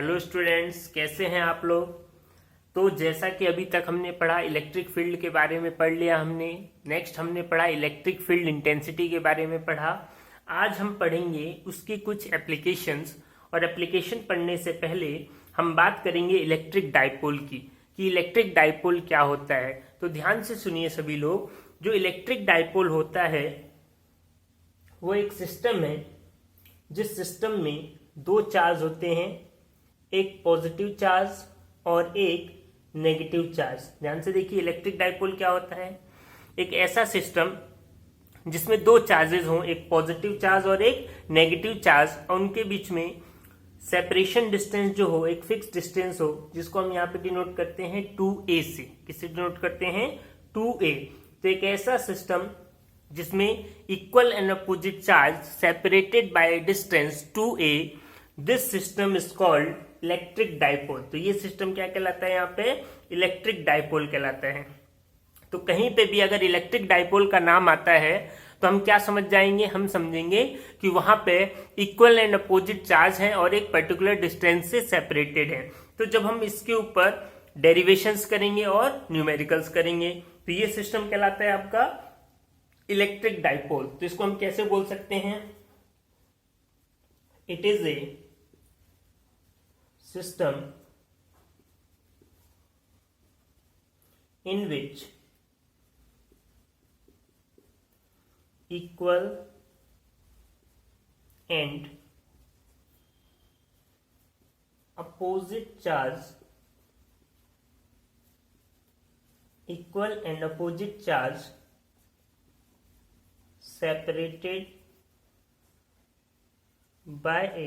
Hello students, कैसे हैं आप लोग। तो जैसा कि अभी तक हमने पढ़ा इलेक्ट्रिक फील्ड के बारे में पढ़ लिया हमने। नेक्स्ट हमने पढ़ा इलेक्ट्रिक फील्ड इंटेंसिटी के बारे में पढ़ा। आज हम पढ़ेंगे उसकी कुछ एप्लीकेशंस, और एप्लीकेशन पढ़ने से पहले हम बात करेंगे इलेक्ट्रिक डाइपोल की कि इलेक्ट्रिक डाइपोल क्या होता है। तो ध्यान से सुनिए सभी लोग। जो इलेक्ट्रिक डाइपोल होता है वो एक सिस्टम है जिस सिस्टम में दो चार्ज होते हैं, एक पॉजिटिव चार्ज और एक नेगेटिव चार्ज। ध्यान से देखिए, इलेक्ट्रिक डाइपोल क्या होता है। एक ऐसा सिस्टम जिसमें दो चार्जेस हों, एक पॉजिटिव चार्ज और एक नेगेटिव चार्ज, और उनके बीच में सेपरेशन डिस्टेंस जो हो, एक फिक्स डिस्टेंस हो, जिसको हम यहाँ पे डिनोट करते हैं 2a से। किससे डिनोट करते हैं? 2a। तो एक ऐसा सिस्टम जिसमें equal and opposite charge separated by distance 2a, this system is called electric dipole. तो ये सिस्टम क्या कहलाता है? यहाँ पे इलेक्ट्रिक डाइपोल कहलाता है। तो कहीं पे भी अगर इलेक्ट्रिक डाइपोल का नाम आता है तो हम क्या समझ जाएंगे? हम समझेंगे कि वहां पे इक्वल एंड अपोजिट चार्ज है और एक पर्टिकुलर डिस्टेंस से सेपरेटेड है। तो जब हम इसके ऊपर डेरिवेशंस करेंगे और न्यूमेरिकल्स करेंगे तो ये सिस्टम कहलाता है आपका इलेक्ट्रिक डाइपोल। तो इसको हम कैसे बोल सकते हैं? It is a system in which equal and opposite charge separated by a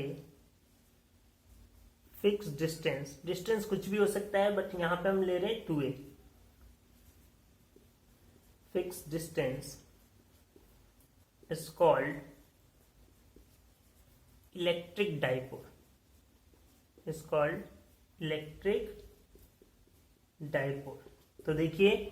fix distance कुछ भी हो सकता है, बट यहां पे हम ले रहे हैं 2a। Fix distance is called electric dipole. तो देखिए,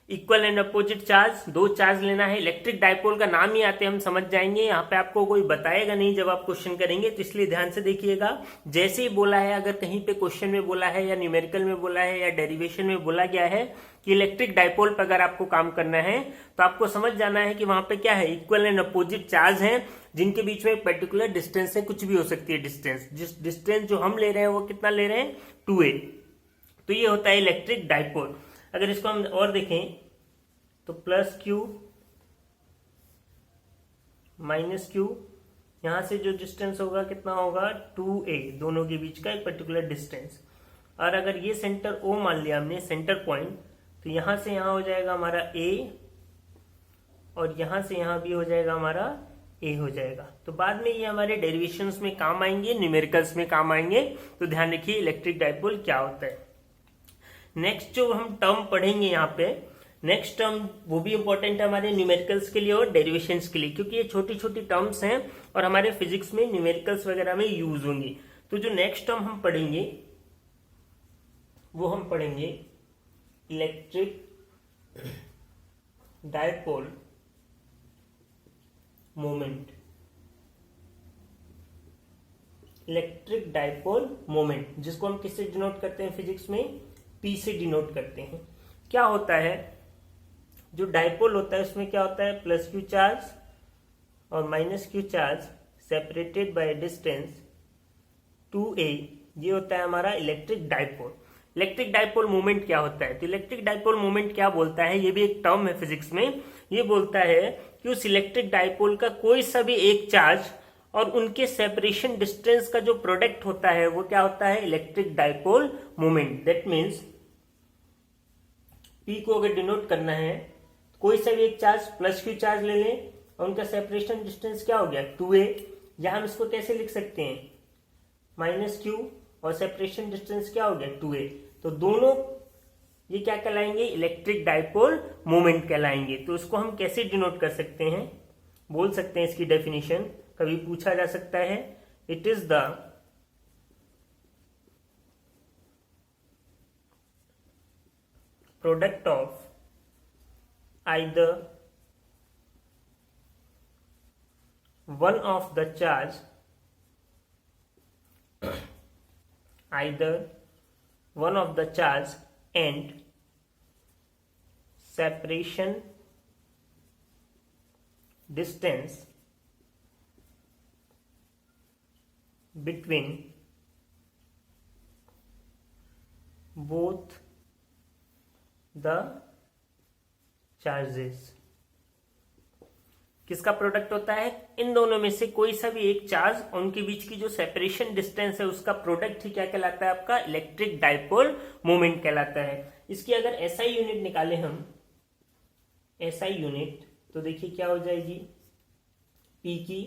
इक्वल एंड अपोजिट चार्ज, दो चार्ज लेना है। इलेक्ट्रिक डाइपोल का नाम ही आते हम समझ जाएंगे। यहाँ पे आपको कोई बताएगा नहीं जब आप क्वेश्चन करेंगे, तो इसलिए ध्यान से देखिएगा। जैसे ही बोला है, अगर कहीं पे क्वेश्चन में बोला है या न्यूमेरिकल में बोला है या डेरिवेशन में बोला गया है कि इलेक्ट्रिक डाइपोल पर अगर आपको काम करना है तो आपको समझ जाना है कि वहां पे क्या है, इक्वल एंड अपोजिट चार्ज है जिनके बीच में एक पर्टिकुलर डिस्टेंस है। कुछ भी हो सकती है डिस्टेंस। जिस डिस्टेंस जो हम ले रहे हैं वो कितना ले रहे हैं? 2a। तो ये होता है इलेक्ट्रिक डाइपोल। अगर इसको हम और देखें तो प्लस क्यू माइनस क्यू, यहां से जो डिस्टेंस होगा कितना होगा? 2a, दोनों के बीच का एक पर्टिकुलर डिस्टेंस। और अगर ये सेंटर O मान लिया हमने, सेंटर पॉइंट, तो यहां से यहां हो जाएगा हमारा a, और यहां से यहां भी हो जाएगा हमारा a हो जाएगा। तो बाद में ये हमारे डेरिवेशंस में काम आएंगे, न्यूमेरिकल्स में काम आएंगे। तो ध्यान रखिए इलेक्ट्रिक डाइपोल क्या होता है। नेक्स्ट जो हम टर्म पढ़ेंगे यहाँ पे, नेक्स्ट टर्म वो भी इंपॉर्टेंट है हमारे न्यूमेरिकल्स के लिए और डेरिवेशंस के लिए, क्योंकि ये छोटी छोटी टर्म्स हैं और हमारे फिजिक्स में न्यूमेरिकल्स वगैरह में यूज होंगी। तो जो नेक्स्ट टर्म हम पढ़ेंगे वो हम पढ़ेंगे electric dipole moment. Electric dipole moment, जिसको हम किससे डिनोट करते हैं फिजिक्स में? P से डिनोट करते हैं। क्या होता है, जो डाइपोल होता है उसमें क्या होता है? प्लस क्यू चार्ज और minus Q charge separated by distance 2a, ये होता है हमारा electric dipole. Electric dipole moment क्या होता है? तो इलेक्ट्रिक डाइपोल मोमेंट क्या बोलता है, ये भी एक टर्म है फिजिक्स में। ये बोलता है कि उस इलेक्ट्रिक डाइपोल का कोई सा भी एक चार्ज और उनके सेपरेशन डिस्टेंस का जो प्रोडक्ट होता है वो क्या होता है? Electric dipole moment. That means P को अगर डिनोट करना है, कोई सा भी एक चार्ज, प्लस क्यू चार्ज ले लें और उनका सेपरेशन डिस्टेंस क्या हो गया? 2a। या हम इसको कैसे लिख सकते हैं? माइनस क्यू और सेपरेशन डिस्टेंस क्या हो गया? 2a। तो दोनों ये क्या कहलाएंगे? इलेक्ट्रिक डाइपोल मोमेंट कहलाएंगे। तो इसको हम कैसे डिनोट कर सकते हैं? बोल सकते हैं इसकी डेफिनेशन, कभी पूछा जा सकता है। It is the product of either one of the charge either one of the charge and separation distance between both the charges। किसका प्रोडक्ट होता है? इन दोनों में से कोई सा भी एक चार्ज और उनके बीच की जो सेपरेशन डिस्टेंस है उसका प्रोडक्ट ही क्या कहलाता है? आपका इलेक्ट्रिक डाइपोल मोमेंट कहलाता है। इसकी अगर एसआई यूनिट निकाले हम, एसआई यूनिट, तो देखिए क्या हो जाएगी, पी की,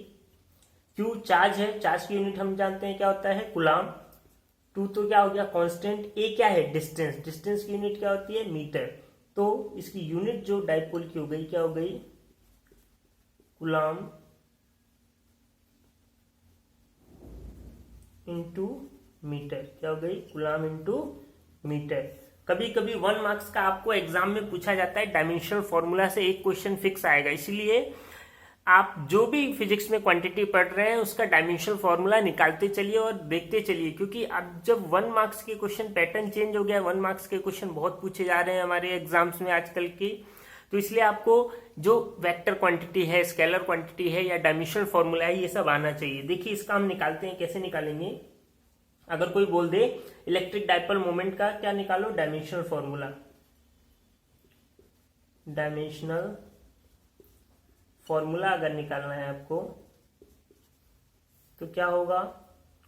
क्यू चार्ज है, चार्ज की यूनिट हम जानते हैं क्या होता है? कूलाम। टू तो क्या हो गया? कांस्टेंट। ए क्या है? डिस्टेंस। डिस्टेंस की यूनिट क्या होती है? मीटर। तो इसकी यूनिट जो डाइपोल की हो गई क्या हो गई? Coulomb into metre. क्या हो गई? Coulomb into metre. कभी कभी 1 मार्क्स का आपको एग्जाम में पूछा जाता है, डायमेंशनल फॉर्मूला से एक क्वेश्चन फिक्स आएगा, इसलिए आप जो भी फिजिक्स में क्वांटिटी पढ़ रहे हैं उसका डायमेंशनल फॉर्मूला निकालते चलिए और देखते चलिए, क्योंकि अब जब 1 मार्क्स के क्वेश्चन पैटर्न चेंज हो गया है, 1 मार्क्स के क्वेश्चन बहुत पूछे जा रहे हैं हमारे एग्जाम्स में आजकल की, तो इसलिए आपको जो वेक्टर क्वांटिटी है, स्केलर क्वांटिटी है या डायमेंशनल फॉर्मूला है, ये सब आना चाहिए। देखिए इसका हम निकालते हैं, कैसे निकालेंगे? अगर कोई बोल दे इलेक्ट्रिक डाइपोल मोमेंट का क्या निकालो? Dimensional formula. डायमेंशनल फॉर्मूला अगर निकालना है आपको तो क्या होगा?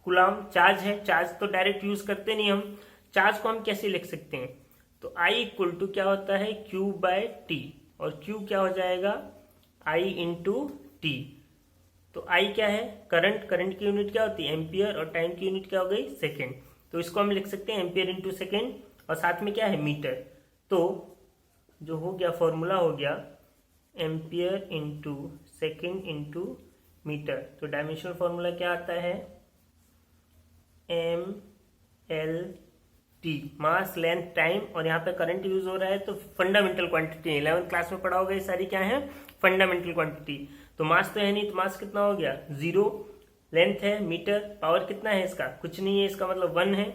कूलाम चार्ज है, चार्ज तो डायरेक्ट यूज करते नहीं हम, चार्ज को हम कैसे लिख सकते हैं? तो I इक्वल टू क्या होता है? Q बाय टी, और Q क्या हो जाएगा? I into T. तो I क्या है? करंट। करंट की यूनिट क्या होती है? एम्पियर। और टाइम की यूनिट क्या हो गई? सेकेंड। तो इसको हम लिख सकते हैं एम्पियर इंटू सेकेंड, और साथ में क्या है? मीटर। तो जो हो गया फॉर्मूला हो गया ampere into second into metre. तो डायमेंशनल फॉर्मूला क्या आता है? M L T, mass, length, time, और यहाँ पे करंट यूज हो रहा है, तो फंडामेंटल क्वांटिटी 11th क्लास में पढ़ा होगा, ये सारी क्या है? Fundamental quantity. तो मास तो है नहीं, तो मास कितना हो गया? 0। लेंथ है मीटर, पावर कितना है इसका? कुछ नहीं है, इसका मतलब 1 है।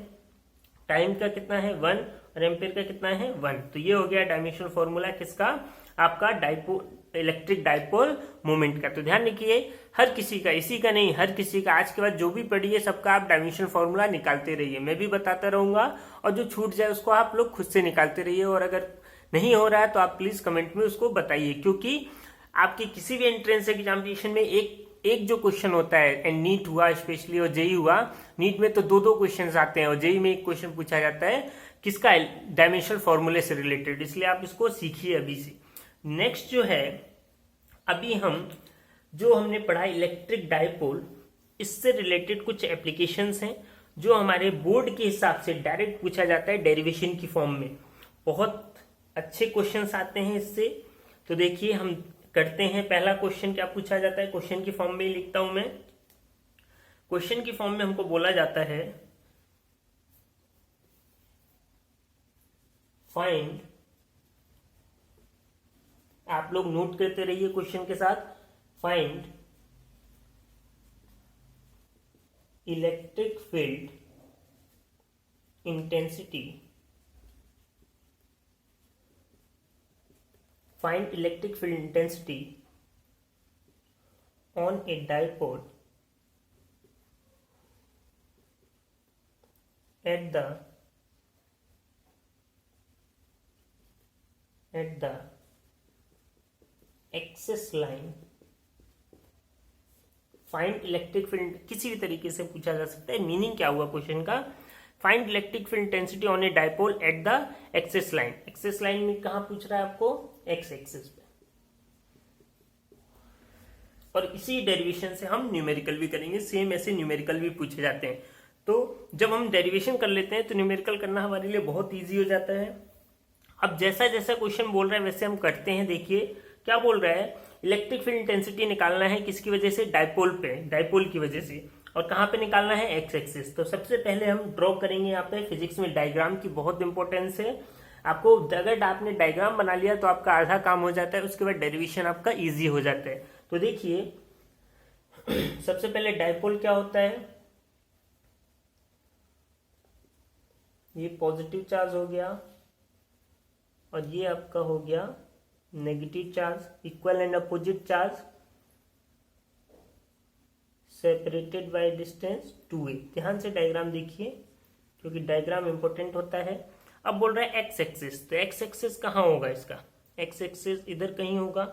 टाइम का कितना है? 1। और एम्पियर का कितना है? 1। तो ये हो गया डायमेंशनल फॉर्मूला किसका? आपका इलेक्ट्रिक डाइपोल मोमेंट का। तो ध्यान रखिए, हर किसी का, इसी का नहीं, हर किसी का आज के बाद जो भी पढ़िए सबका आप डायमेंशनल फॉर्मूला निकालते रहिए, मैं भी बताता रहूंगा, और जो छूट जाए उसको आप लोग खुद से निकालते रहिए। और अगर नहीं हो रहा है तो आप प्लीज कमेंट में उसको बताइए, क्योंकि आपके किसी भी एंट्रेंस एग्जामिनेशन में एक जो क्वेश्चन होता है, एंड नीट हुआ स्पेशली और जेई हुआ, नीट में तो 2 क्वेश्चन आते हैं, और जेई में एक क्वेश्चन पूछा जाता है किसका? डायमेंशनल फॉर्मूले से रिलेटेड, इसलिए आप इसको सीखिए अभी से। नेक्स्ट जो है, अभी हम जो हमने पढ़ा इलेक्ट्रिक डाइपोल, इससे रिलेटेड कुछ एप्लीकेशंस हैं जो हमारे बोर्ड के हिसाब से डायरेक्ट पूछा जाता है डेरिवेशन की फॉर्म में। बहुत अच्छे क्वेश्चंस आते हैं इससे। तो देखिए हम करते हैं, पहला क्वेश्चन क्या पूछा जाता है? क्वेश्चन की फॉर्म में ही लिखता हूं मैं। क्वेश्चन की फॉर्म में हमको बोला जाता है फाइंड, आप लोग नोट करते रहिए क्वेश्चन के साथ, find electric field intensity, find electric field intensity on a dipole at the axis line. Find electric field किसी भी तरीके से पूछा जा सकता है। मीनिंग क्या हुआ क्वेश्चन का? Find electric field intensity on a dipole at the axis line. Axis line में कहां पूछ रहा है आपको? एक्स एक्सिस पे। और इसी डेरिवेशन से हम न्यूमेरिकल भी करेंगे, सेम ऐसे न्यूमेरिकल भी पूछे जाते हैं। तो जब हम डेरिवेशन कर लेते हैं तो न्यूमेरिकल करना हमारे लिए बहुत ईजी हो जाता है। अब जैसा जैसा क्वेश्चन बोल रहा है वैसे हम करते हैं। देखिए क्या बोल रहा है? इलेक्ट्रिक फील्ड इंटेंसिटी निकालना है किसकी वजह से? डाइपोल पे, डाइपोल की वजह से। और कहां पे निकालना है? X axis. तो सबसे पहले हम ड्रॉ करेंगे, यहाँ पे फिजिक्स में डायग्राम की बहुत इंपॉर्टेंस है। आपको अगर आपने डायग्राम बना लिया तो आपका आधा काम हो जाता है, उसके बाद डेरिवेशन आपका इजी हो जाता है। तो देखिए सबसे पहले डाइपोल क्या होता है? ये पॉजिटिव चार्ज हो गया और ये आपका हो गया negative charge, equal and opposite charge separated by distance 2a। ध्यान से डायग्राम देखिए क्योंकि डायग्राम इंपॉर्टेंट होता है। अब बोल रहा है एक्स एक्सिस, तो एक्स एक्सिस कहाँ होगा इसका? एक्स एक्सिस इधर कहीं होगा।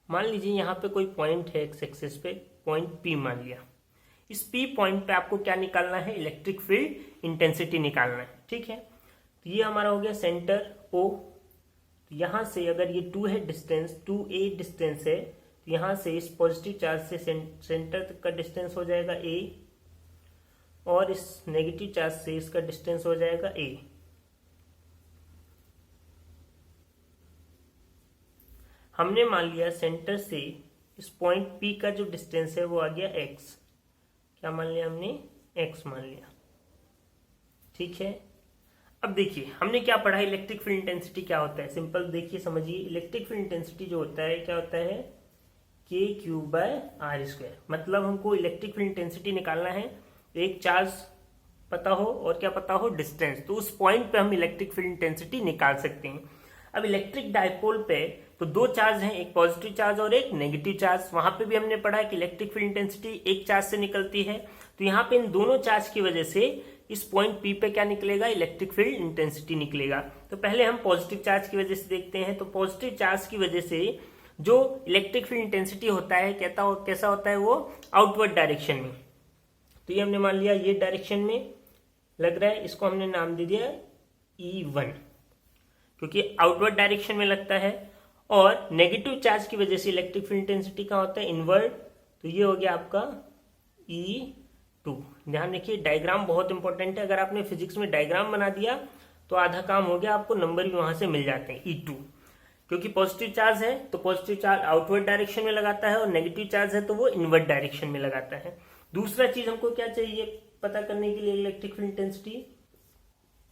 मान लीजिए यहाँ पे कोई पॉइंट है एक्स एक्सिस पे, पॉइंट P मान लिया। इस P पॉइंट पे आपको क्या निकालना है? इलेक्ट्रिक फील्ड इंटेंसिटी निकालना है, ठीक है। तो ये हमारा हो गया सेंटर O। तो यहाँ से अगर ये 2 है डिस्टेंस, 2a डिस्टेंस है, तो यहाँ से इस पॉजिटिव चार्ज से सेंटर तक का डिस्टेंस हो जाएगा a और इस नेगेटिव चार्ज से इसका डिस्टेंस हो जाएगा a। हमने मान लिया सेंटर से इस पॉइंट P का जो डिस्टेंस है वो आ गया x। क्या मान लिया हमने? x मान लिया, ठीक है। अब देखिए हमने क्या पढ़ा, इलेक्ट्रिक फील्ड इंटेंसिटी क्या होता है। सिंपल देखिए समझिए, इलेक्ट्रिक फील्ड इंटेंसिटी जो होता है क्या होता है? k⁴/r²। मतलब हमको इलेक्ट्रिक फील्ड इंटेंसिटी निकालना है, एक चार्ज पता हो और क्या पता हो? डिस्टेंस। तो उस पॉइंट पे हम इलेक्ट्रिक फील्ड इंटेंसिटी निकाल सकते हैं। अब इलेक्ट्रिक डायपोल पे तो 2 चार्ज हैं, एक पॉजिटिव चार्ज और एक नेगेटिव चार्ज। वहां पे भी हमने पढ़ा कि इलेक्ट्रिक फील्ड इंटेंसिटी एक चार्ज से निकलती है। तो यहाँ पे इन दोनों चार्ज की वजह से इस पॉइंट P पे क्या निकलेगा? इलेक्ट्रिक फील्ड इंटेंसिटी निकलेगा। तो पहले हम पॉजिटिव चार्ज की वजह से देखते हैं। तो पॉजिटिव चार्ज की वजह से जो इलेक्ट्रिक फील्ड इंटेंसिटी होता है कैसा होता है? वो आउटवर्ड डायरेक्शन में। तो ये हमने मान लिया ये डायरेक्शन में लग रहा है, इसको हमने नाम दे दिया E1 क्योंकि आउटवर्ड डायरेक्शन में लगता है। और नेगेटिव चार्ज की वजह से इलेक्ट्रिक फील्ड इंटेंसिटी का होता है इनवर्ड। तो ये हो गया आपका E2। ध्यान रखिए डायग्राम बहुत इंपॉर्टेंट है। अगर आपने फिजिक्स में डायग्राम बना दिया तो आधा काम हो गया, आपको नंबर भी वहां से मिल जाते हैं। E2 क्योंकि पॉजिटिव चार्ज है तो पॉजिटिव चार्ज आउटवर्ड डायरेक्शन में लगाता है और नेगेटिव चार्ज है तो वो इनवर्ड डायरेक्शन में लगाता है। दूसरा चीज हमको क्या चाहिए पता करने के लिए? इलेक्ट्रिक फील्ड इंटेंसिटी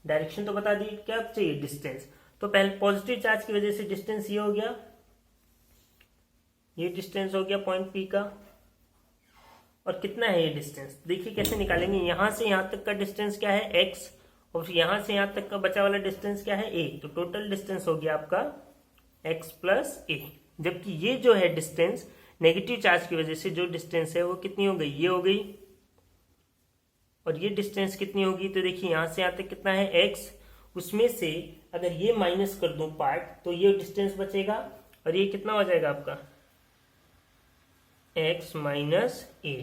डायरेक्शन तो बता दी, क्या चाहिए? डिस्टेंस। तो पहले पॉजिटिव चार्ज की वजह से डिस्टेंस ये हो गया, ये डिस्टेंस हो गया पॉइंट P का। और कितना है ये डिस्टेंस? देखिए कैसे निकालेंगे। यहां से यहां तक का डिस्टेंस क्या है? x और यहां से यहां तक का बचा वाला डिस्टेंस क्या है? a। तो टोटल डिस्टेंस हो गया आपका x + a। जबकि ये जो है डिस्टेंस नेगेटिव चार्ज की वजह से जो डिस्टेंस है वो कितनी हो गई? ये हो गई। और ये डिस्टेंस कितनी होगी? तो देखिए यहां से यहां तक कितना है? x। उसमें से अगर ये माइनस कर दूं पार्ट तो ये डिस्टेंस बचेगा और ये कितना हो जाएगा आपका? x - a।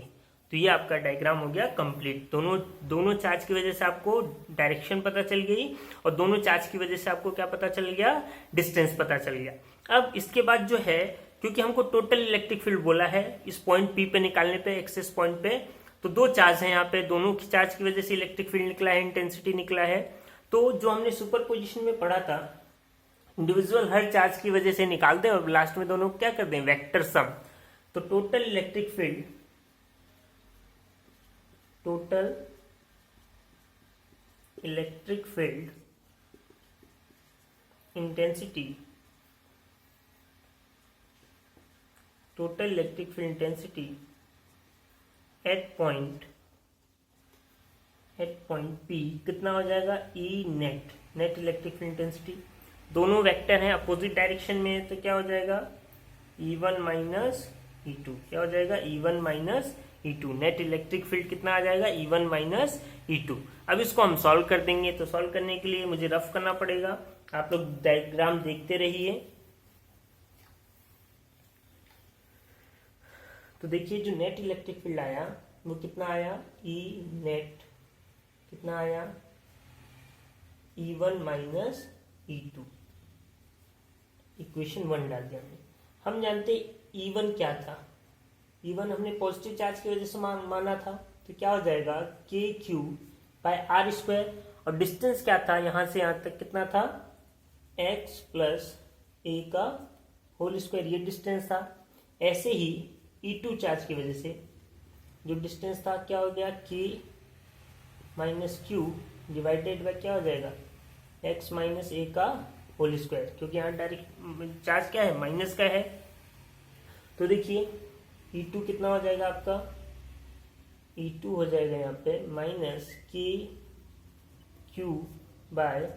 तो ये आपका डायग्राम हो गया कंप्लीट। दोनों चार्ज की वजह से आपको डायरेक्शन पता चल गई और दोनों चार्ज की वजह से आपको क्या पता चल गया? डिस्टेंस पता चल गया। अब इसके बाद जो है, क्योंकि हमको टोटल इलेक्ट्रिक फील्ड बोला है इस पॉइंट P पे निकालने पे, एक्सेस पॉइंट पे, तो 2 चार्ज हैं यहाँ पे, दोनों की चार्ज की वजह से इलेक्ट्रिक फील्ड निकला है, इंटेंसिटी निकला है। तो जो हमने सुपरपोजिशन में पढ़ा था, इंडिविजुअल हर चार्ज की वजह से निकाल दें और लास्ट में दोनों क्या कर दें? Vector sum. तो total electric field intensity at point P कितना हो जाएगा? E net electric field intensity. दोनों वेक्टर हैं, अपोजिट डायरेक्शन में, तो क्या हो जाएगा? E1 - E2। क्या हो जाएगा? E1 - E2। Net electric field कितना आ जाएगा? E1 - E2। अब इसको हम सॉल्व कर देंगे। तो सॉल्व करने के लिए मुझे रफ करना पड़ेगा, आप लोग डायग्राम देखते रहिए। तो देखिए जो नेट इलेक्ट्रिक फील्ड आया वो कितना आया? E नेट कितना आया? E1 - E2। इक्वेशन 1 डाल दिया हमने। हम जानते E1 क्या था? E1 हमने पॉजिटिव चार्ज की वजह से माना था। तो क्या हो जाएगा? k⁴/r²। और डिस्टेंस क्या था? यहां से यहां तक कितना था? x + a का होल स्क्वायर, ये डिस्टेंस था। ऐसे ही E2 चार्ज की वजह से जो डिस्टेंस था क्या हो गया? k - q डिवाइडेड बाय क्या हो जाएगा? x - a का होल स्क्वायर, क्योंकि यहाँ डायरेक्ट चार्ज क्या है? माइनस का है। तो देखिए E2 कितना हो जाएगा आपका? E2 हो जाएगा यहाँ पे माइनस के Q by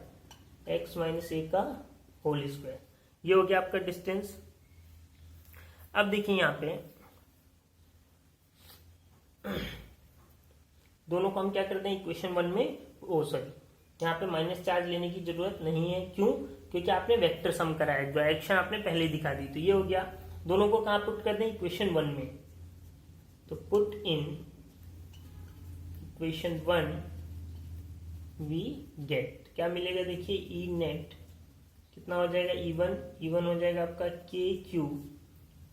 x minus a का होल स्क्वायर। ये हो गया आपका डिस्टेंस। अब देखिए यहाँ पे दोनों को हम क्या करते हैं इक्वेशन 1 में, यहाँ पे माइनस चार्ज लेने की जरूरत नहीं है। क्यों? क्योंकि आपने वेक्टर सम करा है, जो एक्शन आपने पहले दिखा दी। तो ये हो गया, दोनों को कहाँ पुट कर दें, इक्वेशन 1 में। तो put in equation 1 we get, क्या मिलेगा देखिए, ई नेट कितना हो जाएगा, E1 हो जाएगा आपका के Q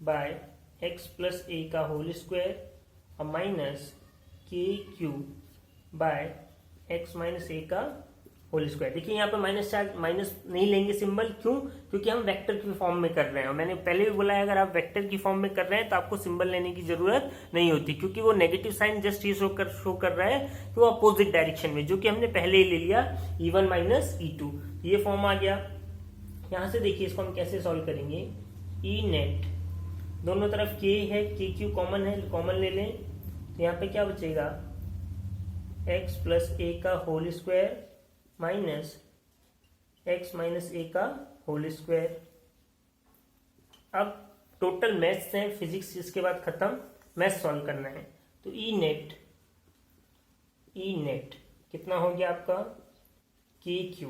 by x plus a का होल स्क्वायर और माइनस के Q by x minus a का होल स्क्वायर। देखिए यहाँ पे माइनस चार्ज, माइनस नहीं लेंगे सिंबल, क्यों? क्योंकि हम वेक्टर की फॉर्म में कर रहे हैं। और मैंने पहले भी बोला है, अगर आप वेक्टर की फॉर्म में कर रहे हैं तो आपको सिंबल लेने की जरूरत नहीं होती, क्योंकि वो नेगेटिव साइन जस्ट ये शो कर रहा है कि वो अपोजिट डायरेक्शन में, जो कि हमने पहले ही ले लिया E1 माइनस E2। ये फॉर्म आ गया। यहाँ से देखिए इसको हम कैसे सॉल्व करेंगे। ई नेट, दोनों तरफ के है, के क्यू कॉमन है, कॉमन ले लें। तो यहाँ पे क्या बचेगा, एक्स प्लस ए का whole square minus x minus a का होल स्क्वायर। अब टोटल मैथ्स है, फिजिक्स इसके बाद खत्म, मैथ्स सॉल्व करना है। तो ई नेट कितना हो गया आपका, के क्यू।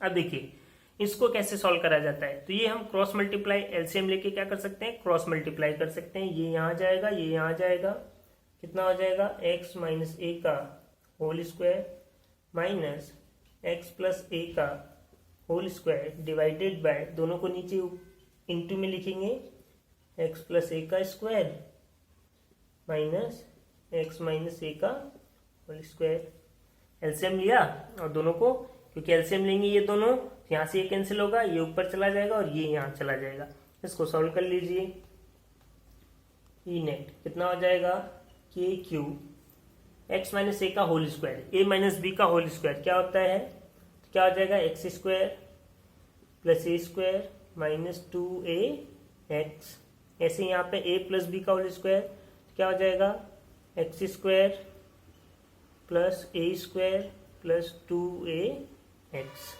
अब देखिए इसको कैसे सॉल्व करा जाता है। तो ये हम क्रॉस मल्टीप्लाई, एलसीएम लेके क्या कर सकते हैं, क्रॉस मल्टीप्लाई कर सकते हैं। ये यहाँ जाएगा, ये यहाँ जाएगा, कितना हो जाएगा, एक्स माइनस ए का whole square minus x plus a का होल स्क्वायर डिवाइडेड बाय, दोनों को नीचे इंटू में लिखेंगे, एक्स प्लस ए का square minus x minus a का होल स्क्वायर। एलसीएम लिया और दोनों को, क्योंकि एलसीएम लेंगे ये दोनों, यहाँ से ये कैंसिल होगा, ये ऊपर चला जाएगा और ये यहाँ चला जाएगा। इसको सॉल्व कर लीजिए। ई नेट कितना हो जाएगा, के क्यू एक्स माइनस ए का होल स्क्वायर, ए माइनस बी का होल स्क्वायर क्या होता है, तो क्या हो जाएगा, x square plus a square minus 2a x. ऐसे यहाँ पे a प्लस बी का होल स्क्वायर क्या हो जाएगा, x square plus a square plus 2a x.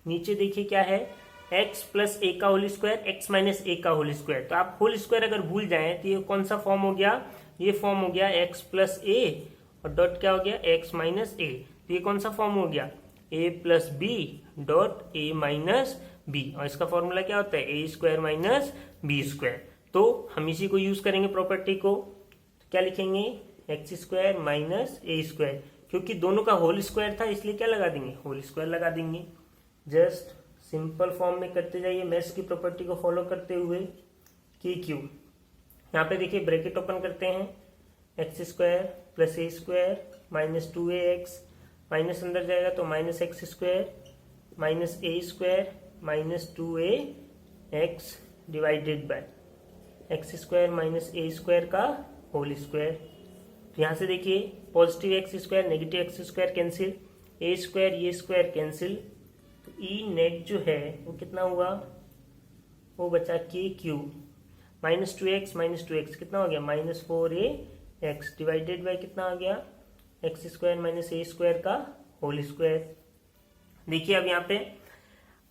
नीचे देखिए क्या है, x प्लस ए का whole square, x minus a का होल स्क्वायर। तो आप होल स्क्वायर अगर भूल जाएं तो ये कौन सा फॉर्म हो गया, ये फॉर्म हो गया x प्लस ए और डॉट क्या हो गया, x माइनस ए। तो ये कौन सा फॉर्म हो गया, a plus B dot A minus B. और इसका फॉर्मूला क्या होता है, A square minus B square. तो हम इसी को यूज करेंगे प्रॉपर्टी को। तो क्या लिखेंगे, x square minus a square, क्योंकि दोनों का होल स्क्वायर था इसलिए क्या लगा देंगे, होल स्क्वायर लगा देंगे। जस्ट सिंपल फॉर्म में करते जाइए मैथ्स की प्रॉपर्टी को फॉलो करते हुए। के क्यू, यहाँ पे देखिए ब्रैकेट ओपन करते हैं, x square plus a square minus 2a x, minus अंदर जाएगा तो minus x square minus a square minus 2a x divided by x square minus a square का होल स्क्वायर। यहाँ से देखिए positive x square negative x square cancel, a square ये square cancel. तो E net जो है वो कितना हुआ, वो बचा के क्यू माइनस 2x कितना हो गया, minus 4a x divided bye कितना आ गया, x square minus a square का होल स्क्वायर। देखिए अब यहाँ पे,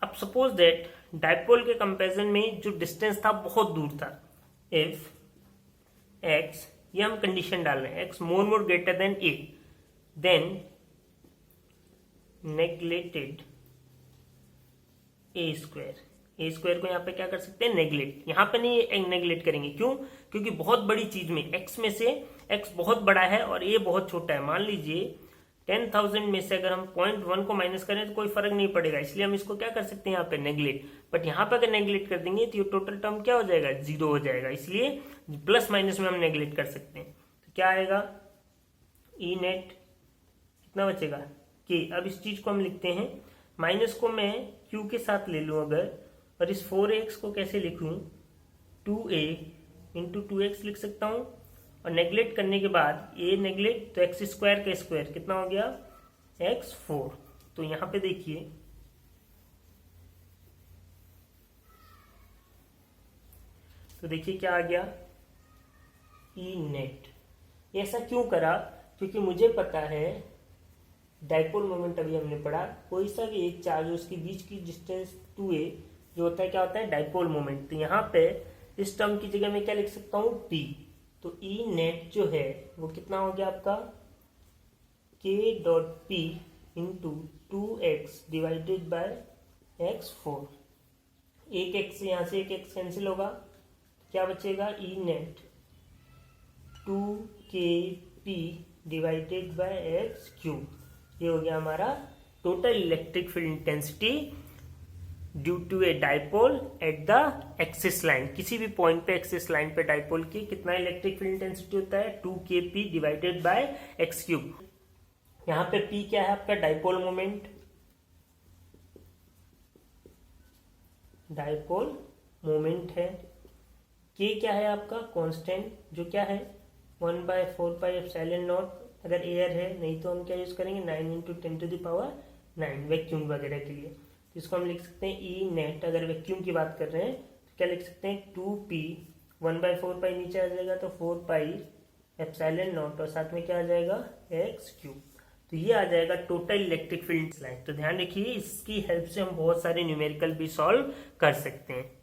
अब सपोज दैट डायपोल के कंपैरिजन में जो डिस्टेंस था बहुत दूर था, इफ एक्स, ये हम कंडीशन डाल रहे हैं, एक्स मोर ग्रेटर देन ए, देन नेग्लेक्टेड ए स्क्वायर को यहाँ पे क्या कर सकते हैं, नेग्लेक्ट। यहाँ पे नहीं नेग्लेक्ट करेंगे, क्यों, क्योंकि बहुत बड़ी चीज में एक्स में से एक्स बहुत बड़ा है और ए बहुत छोटा है। मान लीजिए 10,000 में से अगर हम 0.1 को माइनस करें तो कोई फर्क नहीं पड़ेगा, इसलिए हम इसको क्या कर सकते हैं यहाँ पे नेग्लेक्ट। बट यहाँ पे अगर नेग्लेक्ट कर देंगे तो ये टोटल टर्म क्या हो जाएगा, 0 हो जाएगा, इसलिए प्लस माइनस में हम नेग्लेक्ट कर सकते हैं। तो क्या आएगा, ई नेट कितना बचेगा, के। अब इस चीज को हम लिखते हैं, माइनस को मैं क्यू के साथ ले लूं अगर, और इस 4x को कैसे लिखूं, 2a इंटू 2x लिख सकता हूं, और नेग्लेक्ट करने के बाद a नेग्लेक्ट तो एक्स स्क्वायर का स्क्वायर कितना हो गया, x4। तो यहां पे देखिए क्या आ गया, ई नेट ऐसा क्यों करा? क्योंकि मुझे पता है डाइपोल मोमेंट अभी हमने पढ़ा, कोई सा भी एक चार्ज उसके बीच की डिस्टेंस 2a जो होता है क्या होता है? Dipole moment. तो यहाँ पे इस टर्म की जगह मैं क्या लिख सकता हूँ? p। तो ई नेट जो है वो कितना हो गया आपका? k dot p into 2x divided by x4। एक x से यहाँ से एक x कैंसिल होगा, क्या बचेगा? E net 2kp divided by x cube. ये हो गया हमारा total electric field intensity due to a dipole at the axis line. किसी भी पॉइंट पे एक्सिस लाइन पे डाइपोल की कितना इलेक्ट्रिक फील्ड इंटेंसिटी होता है? 2kp divided by x cube. यहाँ पे p क्या है आपका? डाइपोल मोमेंट, डाइपोल मोमेंट है। k क्या है आपका? कांस्टेंट, जो क्या है 1/4πε0 अगर एयर है, नहीं तो हम क्या यूज करेंगे? 9 इंटू 10⁹ वैक्यूम वगैरह के लिए। तो इसको हम लिख सकते हैं ई नेट। अगर वैक्यूम की बात कर रहे हैं तो क्या लिख सकते हैं? 2p 1/4π नीचे आ जाएगा तो 4πε0 और साथ में क्या आ जाएगा? X cube. तो ये आ जाएगा टोटल इलेक्ट्रिक फील्ड लाइन। तो ध्यान रखिए, इसकी हेल्प से हम बहुत सारे न्यूमेरिकल भी सॉल्व कर सकते हैं।